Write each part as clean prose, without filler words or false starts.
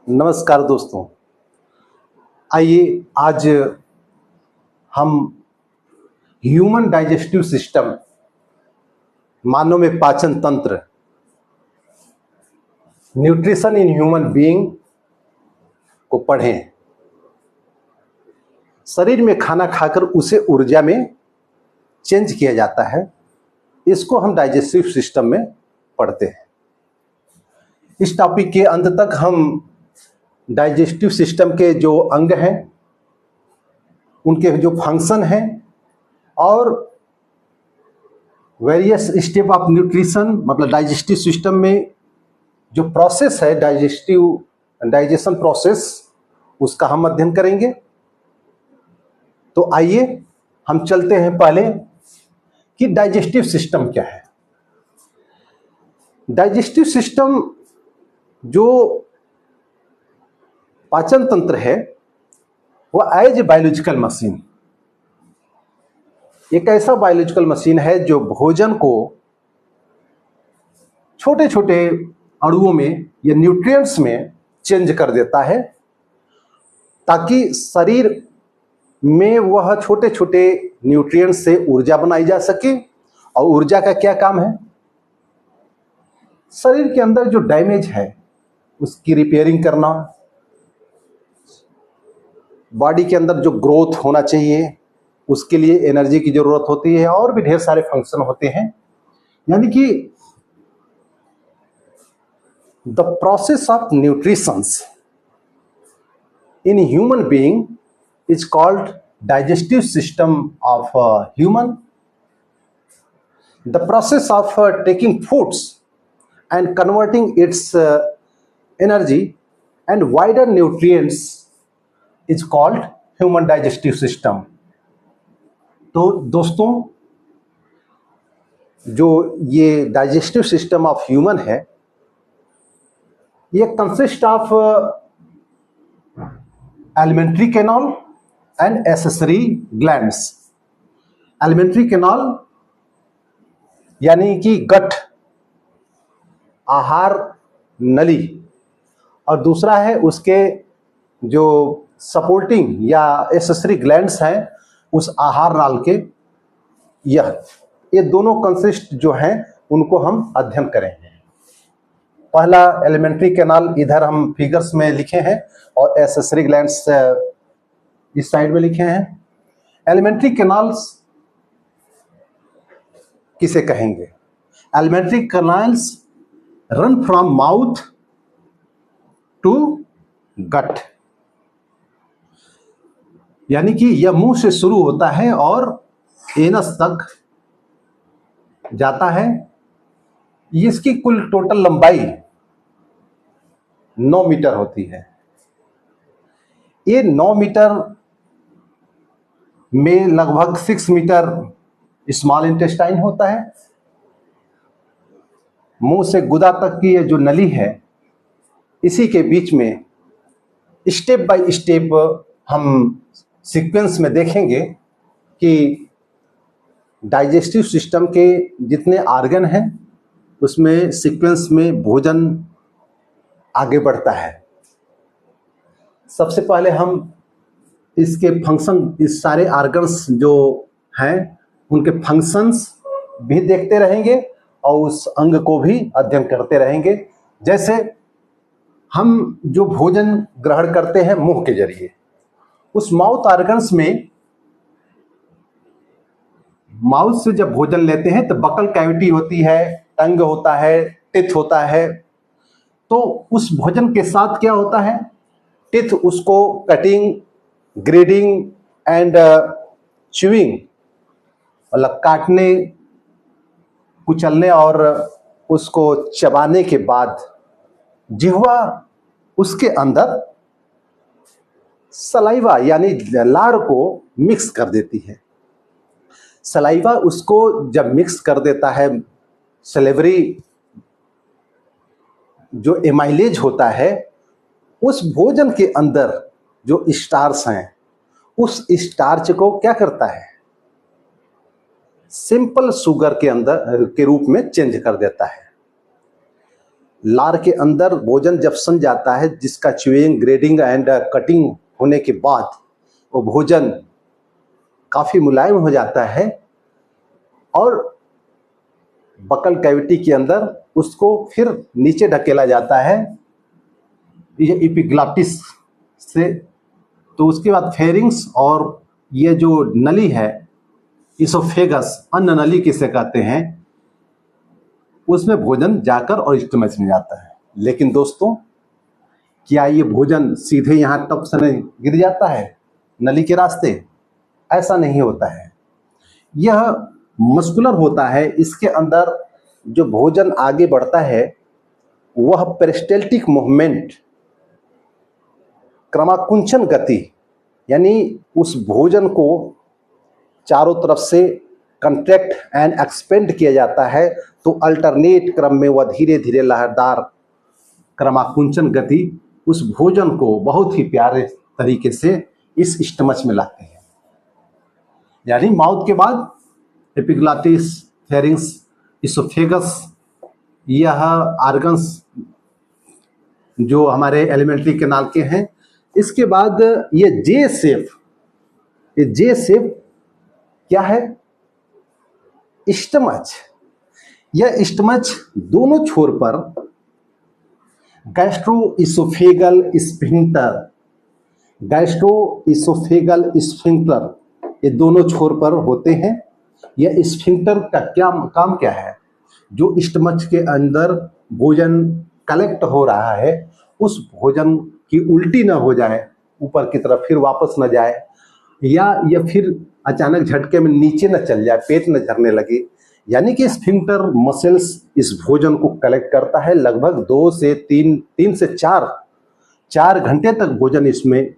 नमस्कार दोस्तों। आइए आज हम ह्यूमन डाइजेस्टिव सिस्टम, मानव में पाचन तंत्र, न्यूट्रिशन इन ह्यूमन बीइंग को पढ़ें। शरीर में खाना खाकर उसे ऊर्जा में चेंज किया जाता है, इसको हम डाइजेस्टिव सिस्टम में पढ़ते हैं। इस टॉपिक के अंत तक हम डाइजेस्टिव सिस्टम के जो अंग हैं, उनके जो फंक्शन हैं और वेरियस स्टेप ऑफ न्यूट्रिशन, मतलब डाइजेस्टिव सिस्टम में जो प्रोसेस है डाइजेशन प्रोसेस, उसका हम अध्ययन करेंगे। तो आइए हम चलते हैं पहले कि डाइजेस्टिव सिस्टम क्या है। डाइजेस्टिव सिस्टम जो पाचन तंत्र है वह एज ए बायोलॉजिकल मशीन, एक ऐसा बायोलॉजिकल मशीन है जो भोजन को छोटे छोटे अणुओं में या न्यूट्रिएंट्स में चेंज कर देता है, ताकि शरीर में वह छोटे छोटे न्यूट्रिएंट्स से ऊर्जा बनाई जा सके। और ऊर्जा का क्या काम है? शरीर के अंदर जो डैमेज है उसकी रिपेयरिंग करना, बॉडी के अंदर जो ग्रोथ होना चाहिए उसके लिए एनर्जी की जरूरत होती है, और भी ढेर सारे फंक्शन होते हैं। यानी कि the process of nutritions in human being is called digestive system of human. The process of taking foods and converting it's energy and wider nutrients is called human digestive system. तो दोस्तों, जो ये digestive system of human है, ये consist of alimentary canal and accessory glands. Alimentary canal यानी कि गट, आहार नली, और दूसरा है उसके जो सपोर्टिंग या एक्सेसरी ग्लैंड्स हैं उस आहार नाल के। ये दोनों कंसिस्ट जो हैं उनको हम अध्ययन करेंगे। पहला एलिमेंट्री कैनाल इधर हम फिगर्स में लिखे हैं और एक्सेसरी ग्लैंड्स इस साइड में लिखे हैं। एलिमेंट्री कैनाल्स किसे कहेंगे? Alimentary canals run from mouth to gut, यानी कि यह मुंह से शुरू होता है और एनस तक जाता है। इसकी कुल टोटल लंबाई 9 मीटर होती है। ये 9 मीटर में लगभग 6 मीटर स्मॉल इंटेस्टाइन होता है। मुंह से गुदा तक की ये जो नली है, इसी के बीच में स्टेप बाय स्टेप हम सीक्वेंस में देखेंगे कि डाइजेस्टिव सिस्टम के जितने ऑर्गन हैं उसमें सीक्वेंस में भोजन आगे बढ़ता है। सबसे पहले हम इसके फंक्शन, इस सारे ऑर्गन्स जो हैं उनके फंक्शंस भी देखते रहेंगे और उस अंग को भी अध्ययन करते रहेंगे। जैसे हम जो भोजन ग्रहण करते हैं मुंह के जरिए, उस माउथ ऑर्गन्स में, माउथ से जब भोजन लेते हैं तो बकल कैविटी होती है, टंग होता है, टिथ होता है। तो उस भोजन के साथ क्या होता है? टिथ उसको कटिंग, ग्रेडिंग एंड च्यूइंग, मतलब काटने, कुचलने और उसको चबाने के बाद जिह्वा उसके अंदर सलाइवा यानी लार को मिक्स कर देती है। सलाइवा उसको जब मिक्स कर देता है, सलेवरी जो एमाइलेज होता है, उस भोजन के अंदर जो स्टार्च हैं, उस स्टार्च को क्या करता है? सिंपल शुगर के अंदर के रूप में चेंज कर देता है। लार के अंदर भोजन जब सन जाता है, जिसका च्यूइंग, ग्रेडिंग एंड कटिंग होने के बाद वो भोजन काफ़ी मुलायम हो जाता है और बकल कैविटी के अंदर उसको फिर नीचे ढकेला जाता है ये एपिग्लॉटिस से। तो उसके बाद फेरिंग्स और ये जो नली है इसोफेगस, अन्न नली किसे कहते हैं, उसमें भोजन जाकर और स्टमच में जाता है। लेकिन दोस्तों, क्या ये भोजन सीधे यहाँ टप से नहीं गिर जाता है नली के रास्ते? ऐसा नहीं होता है, यह मस्कुलर होता है। इसके अंदर जो भोजन आगे बढ़ता है वह पेरिस्टेल्टिक मूवमेंट, क्रमाकुंचन गति, यानी उस भोजन को चारों तरफ से कंट्रैक्ट एंड एक्सपेंड किया जाता है, तो अल्टरनेट क्रम में वह धीरे धीरे लहरदार क्रमाकुंचन गति उस भोजन को बहुत ही प्यारे तरीके से इस स्टमच में लाते हैं। यानी माउथ के बाद एपिग्लॉटिस, फेरिंग्स, इसोफेगस, यह ऑर्गन्स जो हमारे एलिमेंट्री कैनाल के हैं। इसके बाद ये जे शेप, ये जे शेप क्या है? स्टमच। यह स्टमच दोनों छोर पर gastro oesophageal sphincter, gastro oesophageal sphincter, ये दोनों छोर पर होते हैं। यह स्फिंक्टर का क्या काम क्या है? जो स्टमच के अंदर भोजन कलेक्ट हो रहा है उस भोजन की उल्टी ना हो जाए, ऊपर की तरफ फिर वापस न जाए, या यह फिर अचानक झटके में नीचे न चल जाए, पेट न झरने लगे। यानी कि स्फिंक्टर मसल्स इस भोजन को कलेक्ट करता है। लगभग 2 से 3 से 4 घंटे तक भोजन इसमें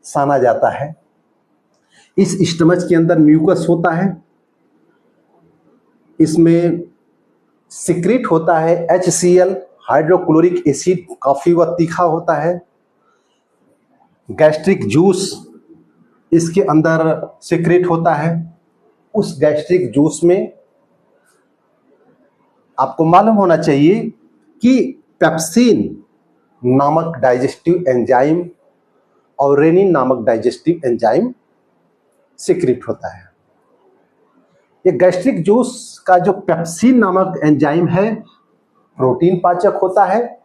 साना जाता है। इस स्टमच के अंदर म्यूकस होता है, इसमें सिक्रीट होता है HCl, हाइड्रोक्लोरिक एसिड, काफ़ी व तीखा होता है। गैस्ट्रिक जूस इसके अंदर सिक्रीट होता है। उस गैस्ट्रिक जूस में आपको मालूम होना चाहिए कि पेप्सिन नामक डाइजेस्टिव एंजाइम और रेनिन नामक डाइजेस्टिव एंजाइम सिक्रीट होता है। ये गैस्ट्रिक जूस का जो पेप्सिन नामक एंजाइम है प्रोटीन पाचक होता है,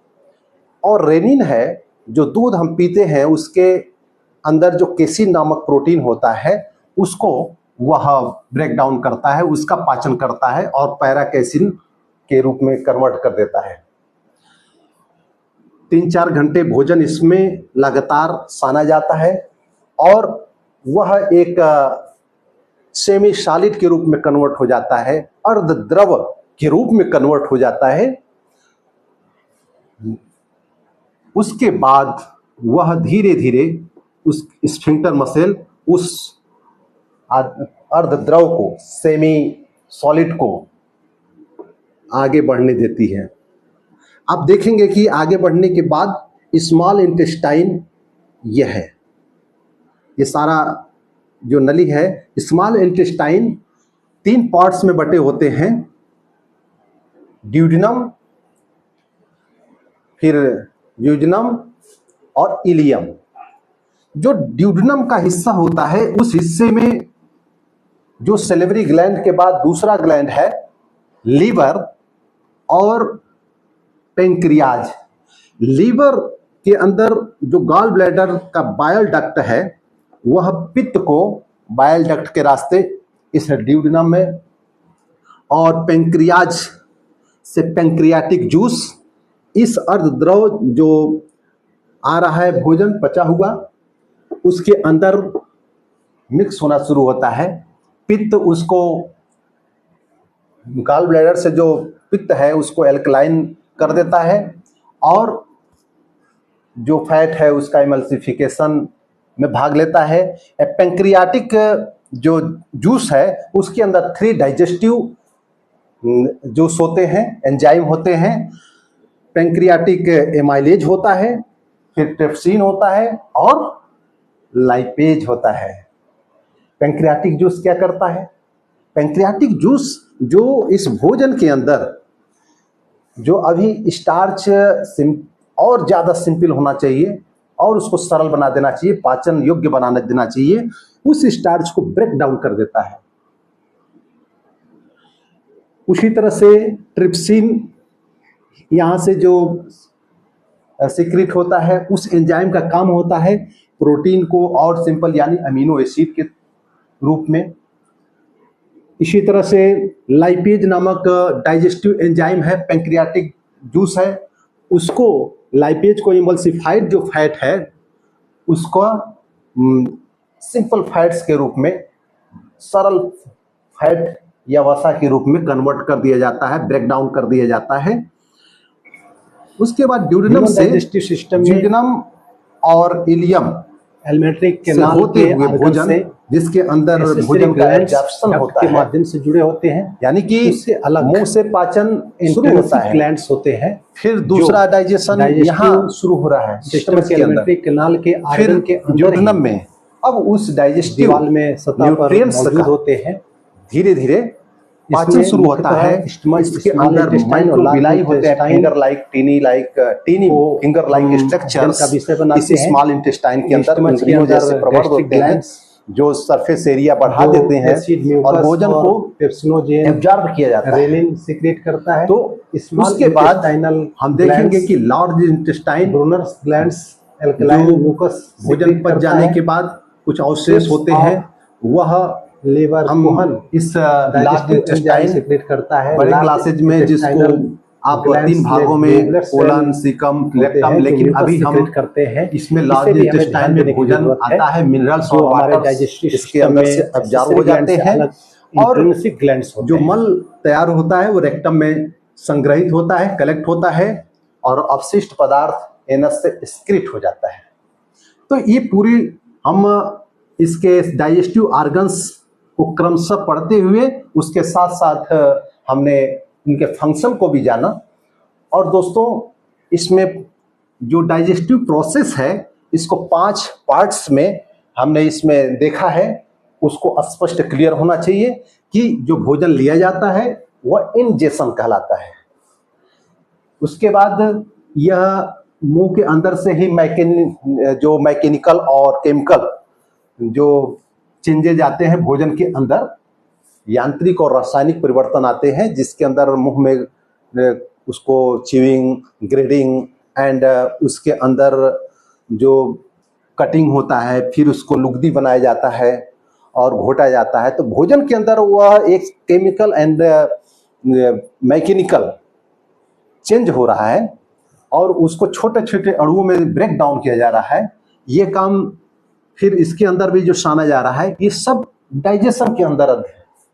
और रेनिन है जो दूध हम पीते हैं उसके अंदर जो केसिन नामक प्रोटीन होता है उसको वह ब्रेक डाउन करता है, उसका पाचन करता है और पैराकेसिन के रूप में कन्वर्ट कर देता है। 3-4 घंटे भोजन इसमें लगातार साना जाता है और वह एक सेमी सॉलिड के रूप में कन्वर्ट हो जाता है, अर्ध द्रव के रूप में कन्वर्ट हो जाता है। उसके बाद वह धीरे धीरे उस स्फिंक्टर मसल उस अर्ध द्रव को, सेमी सॉलिड को आगे बढ़ने देती है। आप देखेंगे कि आगे बढ़ने के बाद स्मॉल इंटेस्टाइन यह है, ये सारा जो नली है, स्मॉल इंटेस्टाइन 3 पार्ट्स में बटे होते हैं, ड्यूडेनम, फिर यूजेनम और इलियम। जो ड्यूडेनम का हिस्सा होता है उस हिस्से में जो सैलिवरी ग्लैंड के बाद दूसरा ग्लैंड है लीवर और पेंक्रियाज। लीवर के अंदर जो गॉल ब्लैडर का बाइल डक्ट है वह पित्त को बाइल डक्ट के रास्ते इस ड्यूडेनम में, और पेंक्रियाज से पेंक्रियाटिक जूस, इस अर्धद्रव जो आ रहा है भोजन पचा हुआ उसके अंदर मिक्स होना शुरू होता है। पित्त उसको, गॉल ब्लैडर से जो पित्त है उसको एल्कलाइन कर देता है और जो फैट है उसका इमल्सिफिकेशन में भाग लेता है। पेंक्रियाटिक जो जूस है उसके अंदर 3 डाइजेस्टिव जूस होते हैं, एंजाइम होते हैं। पेंक्रियाटिक एमाइलेज होता है, फिर ट्रिप्सिन होता है और लाइपेज होता है। पेंक्रियाटिक जूस क्या करता है? पेंक्रियाटिक जूस जो इस भोजन के अंदर जो अभी स्टार्च और ज़्यादा सिंपल होना चाहिए और उसको सरल बना देना चाहिए, पाचन योग्य बनाना देना चाहिए, उस स्टार्च को ब्रेक डाउन कर देता है। उसी तरह से ट्रिप्सिन यहाँ से जो सीक्रेट होता है, उस एंजाइम का काम होता है प्रोटीन को और सिंपल यानी अमीनो एसिड के रूप में। इसी तरह से लाइपेज नामक डाइजेस्टिव एंजाइम है, पैंक्रियाटिक जूस है, उसको लाइपेज को इमल्सिफाइड जो फैट है उसको सिंपल फैट्स के रूप में, सरल फैट या वसा के रूप में कन्वर्ट कर दिया जाता है, ब्रेक डाउन कर दिया जाता है। उसके बाद ड्यूडेनम से डाइजेस्टिव सिस्टम में ड्यूडेनम और इलियम एलिमेंट्री से कैनाल होते के हुए आर्गन भोजन, से जिसके अंदर भोजन का एब्जॉर्प्शन होता के है, माध्यम से जुड़े होते हैं, यानी कि उससे अलग मुंह से पाचन शुरू होता है, ग्लैंड्स होते हैं। फिर दूसरा डाइजेशन यहाँ शुरू हो रहा है सिस्टम के एलिमेंट्री कैनाल के फिर आर्गन के अंदर ड्यूडेनम में। अब उस डाइजेस्टिव दीवार में सतह पर न्यूट्रिएंट्स मौजूद होते हैं। धीरे धीरे पाचन शुरू होता है। इसके अंदर माइक्रोविलाई होते हैं, finger like tiny finger like structures इस स्मॉल इंटेस्टाइन के अंदर उंगलियों जैसे प्रवर्ध होते हैं जो सरफेस एरिया बढ़ा देते हैं और भोजन को एब्जॉर्ब किया जाता है, रेनिन सीक्रेट करता है। तो उसके बाद हम देखेंगे कि large intestine Brunner's glands alkaline mucus भोजन पच जाने के बाद कुछ अवशेष होते हैं, वह लेबर हम इस लार्ज इंटेस्टाइन सीक्रेट करता है। बड़े क्लासेज में जिसको आप 3 भागों में कोलन, सीकम, लेक्टम, लेकिन अभी हम करते हैं इसमें लार्ज इंटेस्टाइन में भोजन आता है, मिनरल्स और वाटर इसके अंदर से एब्जॉर्ब हो जाते हैं और ग्लैंड्स जो मल तैयार होता है वो रेक्टम में संग्रहित होता है, कलेक्ट होता है और अपशिष्ट पदार्थ एनस से एक्सक्रीट हो जाता है। तो ये पूरी हम इसके डाइजेस्टिव ऑर्गन्स को क्रमशः पढ़ते हुए उसके साथ साथ हमने इनके फंक्शन को भी जाना। और दोस्तों इसमें जो डाइजेस्टिव प्रोसेस है इसको 5 पार्ट्स में हमने इसमें देखा है, उसको स्पष्ट क्लियर होना चाहिए कि जो भोजन लिया जाता है वह इंजेशन कहलाता है। उसके बाद यह मुंह के अंदर से ही जो मैकेनिकल और केमिकल जो चेंजेज आते हैं भोजन के अंदर, यांत्रिक और रासायनिक परिवर्तन आते हैं जिसके अंदर मुंह में उसको च्यूइंग, ग्रेडिंग एंड उसके अंदर जो कटिंग होता है, फिर उसको लुगदी बनाया जाता है और घोटा जाता है। तो भोजन के अंदर वह एक केमिकल एंड मैकेनिकल चेंज हो रहा है और उसको छोटे छोटे अणुओं में ब्रेक डाउन किया जा रहा है। ये काम फिर इसके अंदर भी जो साना जा रहा है, ये सब डाइजेशन के अंदर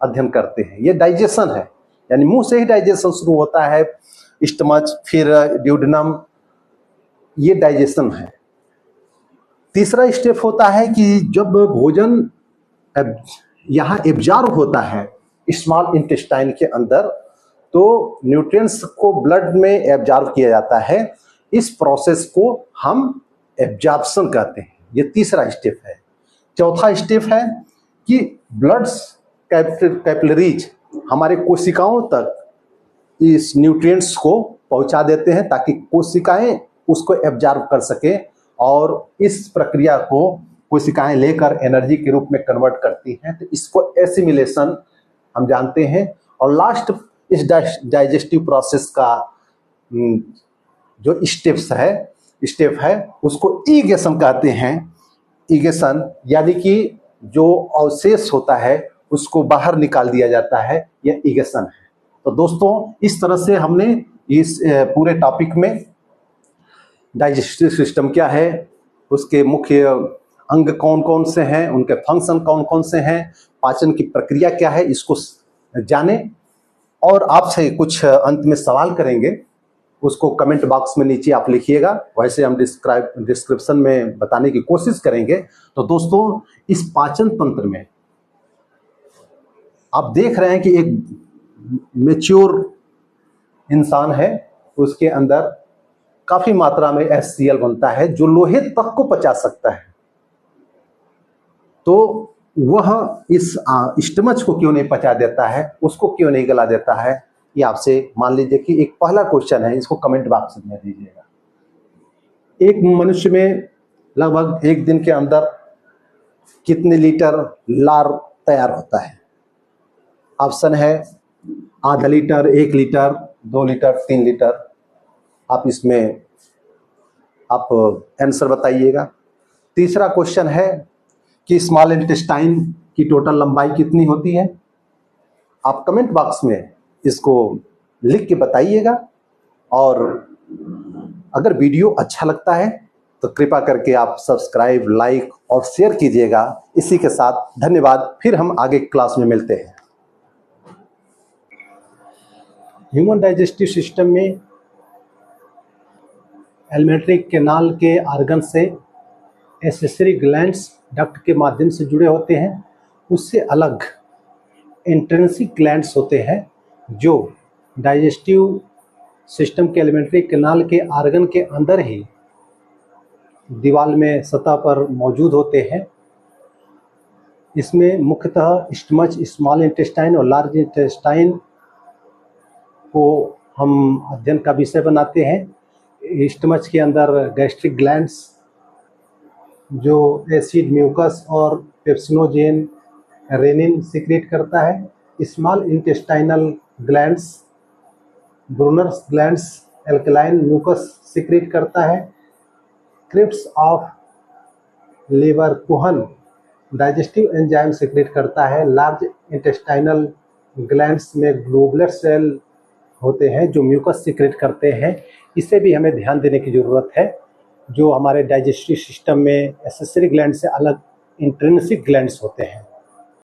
अध्ययन करते हैं। ये डाइजेशन है, यानी मुंह से ही डाइजेशन शुरू होता है, स्टमच फिर ड्यूडेनम, ये डाइजेशन है। तीसरा स्टेप होता है कि जब भोजन यहाँ एब्जॉर्ब होता है स्मॉल इंटेस्टाइन के अंदर, तो न्यूट्रिएंट्स को ब्लड में एब्जॉर्ब किया जाता है। इस प्रोसेस को हम एब्जॉर्प्शन कहते हैं। ये तीसरा स्टेप है। चौथा स्टेप है कि ब्लड्स कैपिलरीज हमारे कोशिकाओं तक इस न्यूट्रिएंट्स को पहुंचा देते हैं ताकि कोशिकाएं उसको एब्जॉर्ब कर सके और इस प्रक्रिया को कोशिकाएं लेकर एनर्जी के रूप में कन्वर्ट करती हैं। तो इसको एसिमिलेशन हम जानते हैं। और लास्ट इस डाइजेस्टिव प्रोसेस का जो स्टेप है उसको ईगेशन कहते हैं। ईगेशन यानी कि जो अवशेष होता है उसको बाहर निकाल दिया जाता है, यह ईगेशन है। तो दोस्तों इस तरह से हमने इस पूरे टॉपिक में डाइजेस्टिव सिस्टम क्या है, उसके मुख्य अंग कौन कौन से हैं, उनके फंक्शन कौन कौन से हैं, पाचन की प्रक्रिया क्या है, इसको जाने। और आपसे कुछ अंत में सवाल करेंगे, उसको कमेंट बॉक्स में नीचे आप लिखिएगा, वैसे हम डिस्क्रिप्शन में बताने की कोशिश करेंगे। तो दोस्तों इस पाचन तंत्र में आप देख रहे हैं कि एक मैच्योर इंसान है, उसके अंदर काफी मात्रा में HCl बनता है जो लोहे तक को पचा सकता है। तो वह इस स्टमच को क्यों नहीं पचा देता है, उसको क्यों नहीं गला देता है, ये आपसे मान लीजिए कि एक पहला क्वेश्चन है, इसको कमेंट बॉक्स में दीजिएगा। एक मनुष्य में लगभग एक दिन के अंदर कितने लीटर लार तैयार होता है? ऑप्शन है आधा लीटर, 1 लीटर, 2 लीटर, 3 लीटर। आप इसमें आप आंसर बताइएगा। तीसरा क्वेश्चन है कि स्मॉल इंटेस्टाइन की टोटल लंबाई कितनी होती है? आप कमेंट बॉक्स में इसको लिख के बताइएगा। और अगर वीडियो अच्छा लगता है तो कृपया करके आप सब्सक्राइब, लाइक और शेयर कीजिएगा। इसी के साथ धन्यवाद। फिर हम आगे क्लास में मिलते हैं। ह्यूमन डाइजेस्टिव सिस्टम में एलिमेंट्री कैनाल के आर्गन से एसेसरी ग्लैंड्स डक्ट के माध्यम से जुड़े होते हैं। उससे अलग इंट्रिंसिक ग्लैंड्स होते हैं जो डाइजेस्टिव सिस्टम के एलिमेंट्री कैनाल के आर्गन के अंदर ही दीवार में सतह पर मौजूद होते हैं। इसमें मुख्यतः स्टमच, स्मॉल इंटेस्टाइन और लार्ज इंटेस्टाइन को हम अध्ययन का विषय बनाते हैं। स्टमच के अंदर गैस्ट्रिक ग्लैंड्स जो एसिड, म्यूकस और पेप्सिनोजेन, रेनिन सीक्रेट करता है। Small intestinal glands Brunner's glands alkaline mucus secrete करता है। Crypts of Lieberkuhn digestive enzyme secrete करता है। लार्ज इंटेस्टाइनल ग्लैंड्स में ग्लोबुलर सेल होते हैं जो म्यूकस सीक्रेट करते हैं। इसे भी हमें ध्यान देने की ज़रूरत है। जो हमारे डाइजेस्टिव सिस्टम में एसेसरी ग्लैंड से अलग इंट्रिंसिक ग्लैंड्स होते हैं।